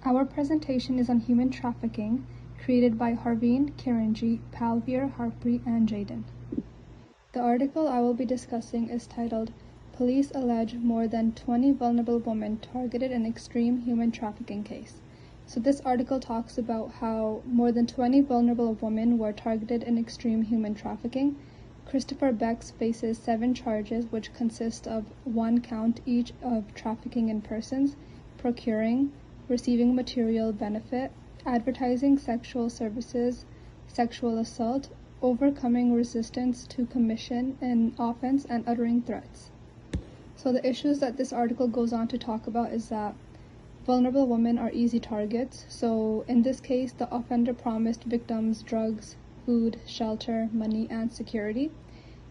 Our presentation is on human trafficking, created by Harveen, Kiranji, Palveer, Harpreet, and Jaden. The article I will be discussing is titled, Police Allege More Than 20 Vulnerable Women Targeted in Extreme Human Trafficking Case. So this article talks about how more than 20 vulnerable women were targeted in extreme human trafficking. Christopher Becks faces 7 charges, which consist of 1 count each of trafficking in persons, procuring, receiving material benefit, advertising sexual services, sexual assault, overcoming resistance to commission an offense, and uttering threats. So the issues that this article goes on to talk about is that vulnerable women are easy targets. So in this case, the offender promised victims drugs, food, shelter, money, and security.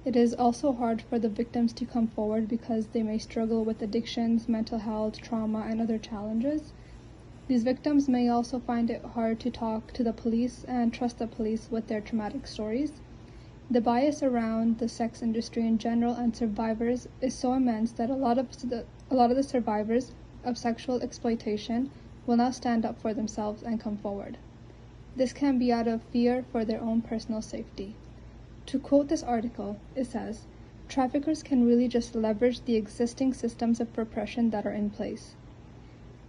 It is also hard for the victims to come forward because they may struggle with addictions, mental health, trauma, and other challenges. These victims may also find it hard to talk to the police and trust the police with their traumatic stories. The bias around the sex industry in general and survivors is so immense that a lot of the survivors of sexual exploitation will not stand up for themselves and come forward. This can be out of fear for their own personal safety. To quote this article, it says, "Traffickers can really just leverage the existing systems of repression that are in place."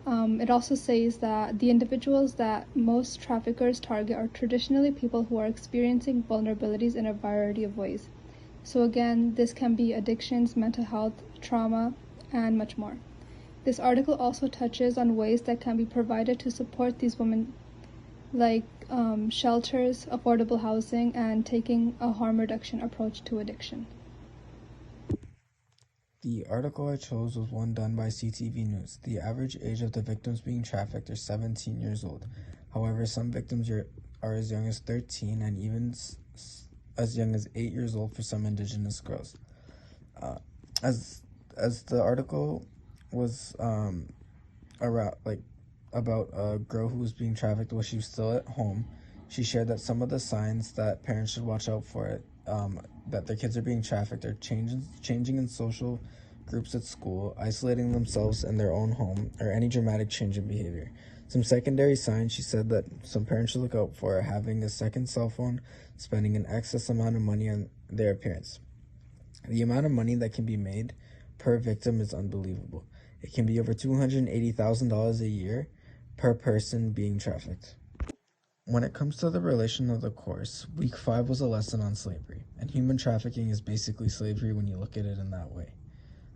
It also says that the individuals that most traffickers target are traditionally people who are experiencing vulnerabilities in a variety of ways. So again, this can be addictions, mental health, trauma, and much more. This article also touches on ways that can be provided to support these women, like shelters, affordable housing, and taking a harm reduction approach to addiction. The article I chose was one done by CTV News. The average age of the victims being trafficked are 17 years old. However, some victims are as young as 13 and even as young as 8 years old for some Indigenous girls. As the article was about a girl who was being trafficked while she was still at home, she shared that some of the signs that parents should watch out for that their kids are being trafficked are changing in social groups at school, isolating themselves in their own home, or any dramatic change in behavior. Some secondary signs she said that some parents should look out for are having a second cell phone, spending an excess amount of money on their appearance. The amount of money that can be made per victim is unbelievable. It can be over $280,000 a year per person being trafficked. When it comes to the relation of the course, week 5 was a lesson on slavery, and human trafficking is basically slavery when you look at it in that way.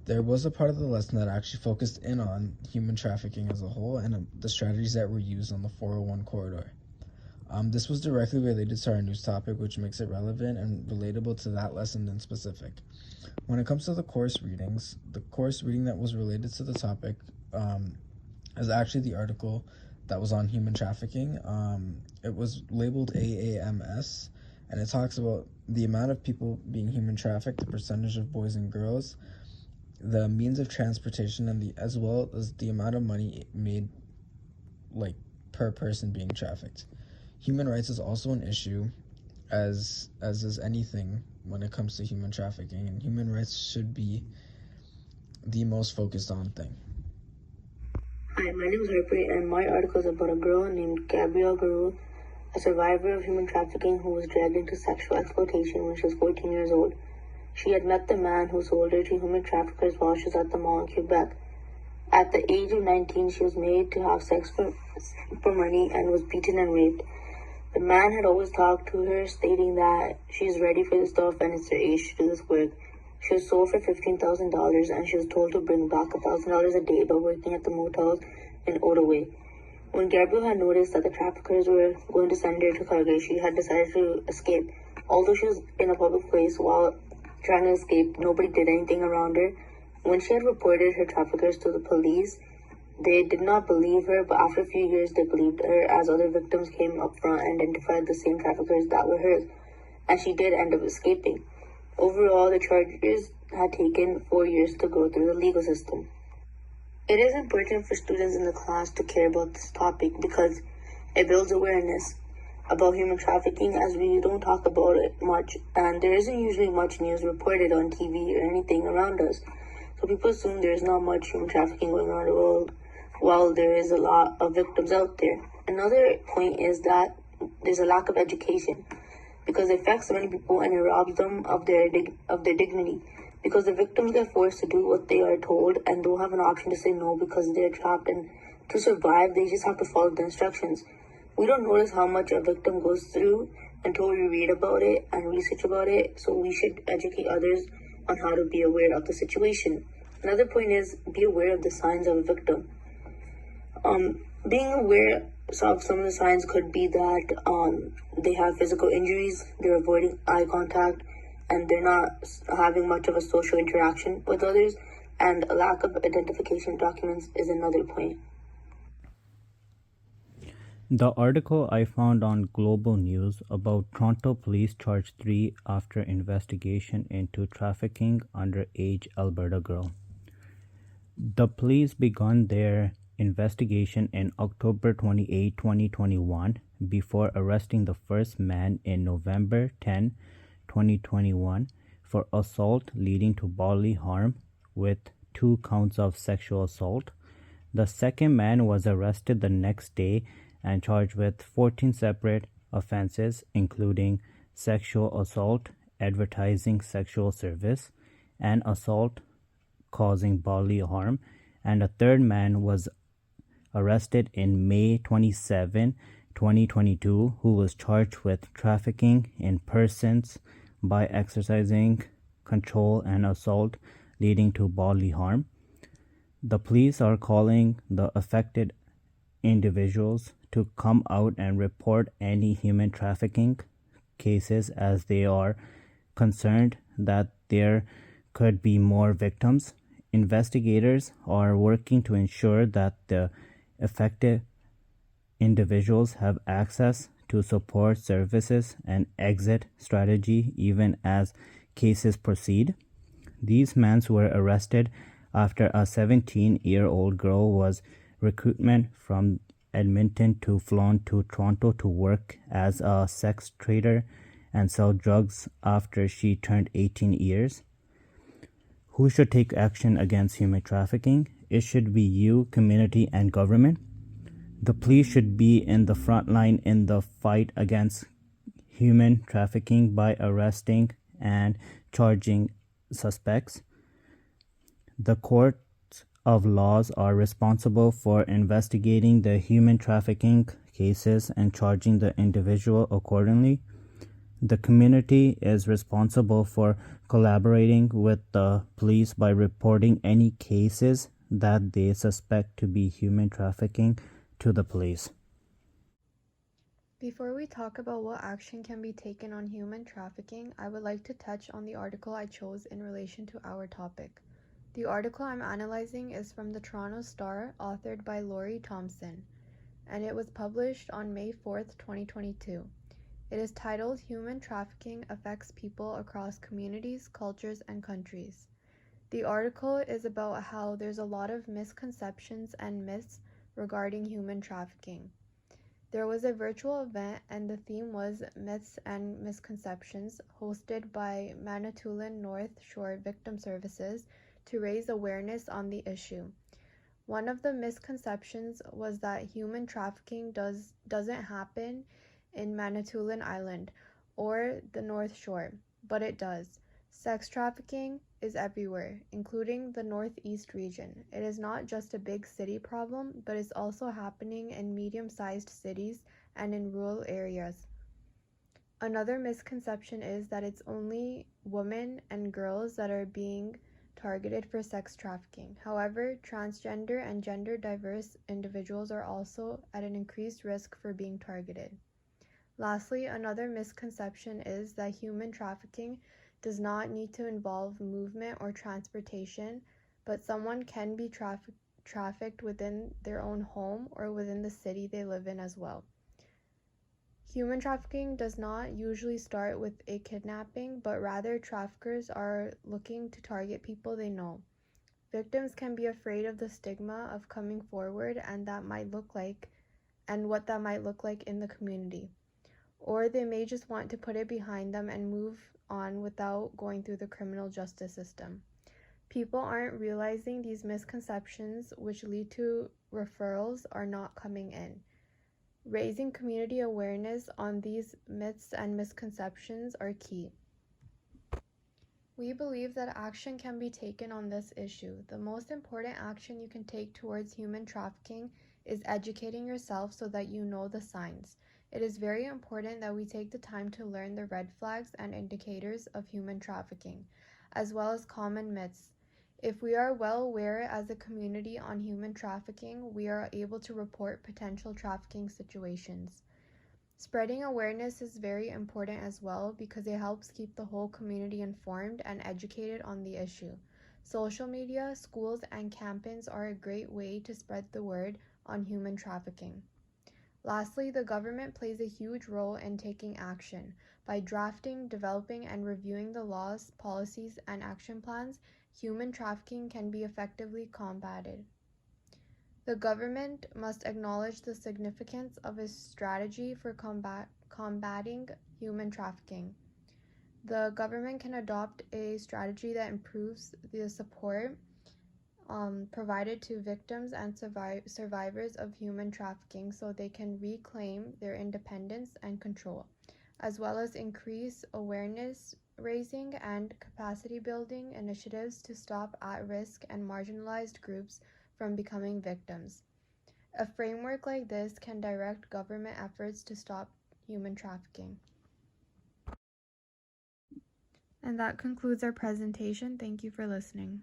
There was a part of the lesson that actually focused in on human trafficking as a whole and the strategies that were used on the 401 corridor. This was directly related to our news topic, which makes it relevant and relatable to that lesson in specific. When it comes to the course readings, the course reading that was related to the topic is actually the article that was on human trafficking. It was labeled AAMS, and it talks about the amount of people being human trafficked, the percentage of boys and girls, the means of transportation, and as well as the amount of money made per person being trafficked. Human rights is also an issue, as is anything when it comes to human trafficking, and human rights should be the most focused on thing. Hi, my name is Harpreet, and my article is about a girl named Gabrielle Garou, a survivor of human trafficking who was dragged into sexual exploitation when she was 14 years old. She had met the man who sold her to human traffickers while she was at the mall in Quebec. At the age of 19, she was made to have sex for money and was beaten and raped. The man had always talked to her, stating that she's ready for this stuff and it's her age to do this work. She was sold for $15,000 and she was told to bring back $1,000 a day by working at the motels in Ottawa. When Gabrielle had noticed that the traffickers were going to send her to Calgary, she had decided to escape. Although she was in a public place while trying to escape, nobody did anything around her. When she had reported her traffickers to the police, they did not believe her, but after a few years they believed her as other victims came up front and identified the same traffickers that were hers, and she did end up escaping. Overall, the charges had taken 4 years to go through the legal system. It is important for students in the class to care about this topic because it builds awareness about human trafficking, as we don't talk about it much, and there isn't usually much news reported on TV or anything around us. So people assume there's not much human trafficking going on in the world. while there is a lot of victims out there. Another point is that there's a lack of education because it affects many people and it robs them of their dignity. Because the victims get forced to do what they are told and don't have an option to say no because they're trapped, and to survive they just have to follow the instructions. We don't notice how much a victim goes through until we read about it and research about it, so we should educate others on how to be aware of the situation. Another point is be aware of the signs of a victim. Being aware of some of the signs could be that they have physical injuries, they're avoiding eye contact, and they're not having much of a social interaction with others, and a lack of identification documents is another point. The article I found on Global News about Toronto police charged 3 after investigation into trafficking underage Alberta girl. The police began their investigation in October 28, 2021, before arresting the first man in November 10, 2021, for assault leading to bodily harm with 2 counts of sexual assault. The second man was arrested the next day and charged with 14 separate offenses, including sexual assault, advertising sexual service, and assault causing bodily harm. And a third man was arrested in May 27, 2022, who was charged with trafficking in persons by exercising control and assault leading to bodily harm. The police are calling the affected individuals to come out and report any human trafficking cases, as they are concerned that there could be more victims. Investigators are working to ensure that the affected individuals have access to support services and exit strategy even as cases proceed. These men were arrested after a 17-year-old girl was recruitment from Edmonton to flown to Toronto to work as a sex trader and sell drugs after she turned 18 years. Who should take action against human trafficking? It should be you, community, and government. The police should be in the front line in the fight against human trafficking by arresting and charging suspects. The courts of laws are responsible for investigating the human trafficking cases and charging the individual accordingly. The community is responsible for collaborating with the police by reporting any cases that they suspect to be human trafficking to the police. Before we talk about what action can be taken on human trafficking, I would like to touch on the article I chose in relation to our topic. The article I'm analyzing is from the Toronto Star, authored by Laurie Thompson, and it was published on May 4th, 2022. It is titled Human Trafficking Affects People Across Communities, Cultures, and Countries. The article is about how there's a lot of misconceptions and myths regarding human trafficking. There was a virtual event and the theme was Myths and Misconceptions, hosted by Manitoulin North Shore Victim Services to raise awareness on the issue. One of the misconceptions was that human trafficking doesn't happen in Manitoulin Island or the North Shore, but it does. Sex trafficking is everywhere, including the Northeast region. It is not just a big city problem, but it's also happening in medium-sized cities and in rural areas. Another misconception is that it's only women and girls that are being targeted for sex trafficking. However, transgender and gender diverse individuals are also at an increased risk for being targeted. Lastly, another misconception is that human trafficking does not need to involve movement or transportation, but someone can be trafficked within their own home or within the city they live in as well. Human trafficking does not usually start with a kidnapping, but rather traffickers are looking to target people they know. Victims can be afraid of the stigma of coming forward and what that might look like in the community. Or they may just want to put it behind them and move on without going through the criminal justice system. People aren't realizing these misconceptions, which lead to referrals are not coming in. Raising community awareness on these myths and misconceptions are key. We believe that action can be taken on this issue. The most important action you can take towards human trafficking is educating yourself so that you know the signs. It is very important that we take the time to learn the red flags and indicators of human trafficking, as well as common myths. If we are well aware as a community on human trafficking, we are able to report potential trafficking situations. Spreading awareness is very important as well because it helps keep the whole community informed and educated on the issue. Social media, schools, and campaigns are a great way to spread the word on human trafficking. Lastly, the government plays a huge role in taking action. By drafting, developing, and reviewing the laws, policies, and action plans, human trafficking can be effectively combated. The government must acknowledge the significance of a strategy for combating human trafficking. The government can adopt a strategy that improves the support provided to victims and survivors of human trafficking so they can reclaim their independence and control, as well as increase awareness raising and capacity building initiatives to stop at-risk and marginalized groups from becoming victims. A framework like this can direct government efforts to stop human trafficking. And that concludes our presentation. Thank you for listening.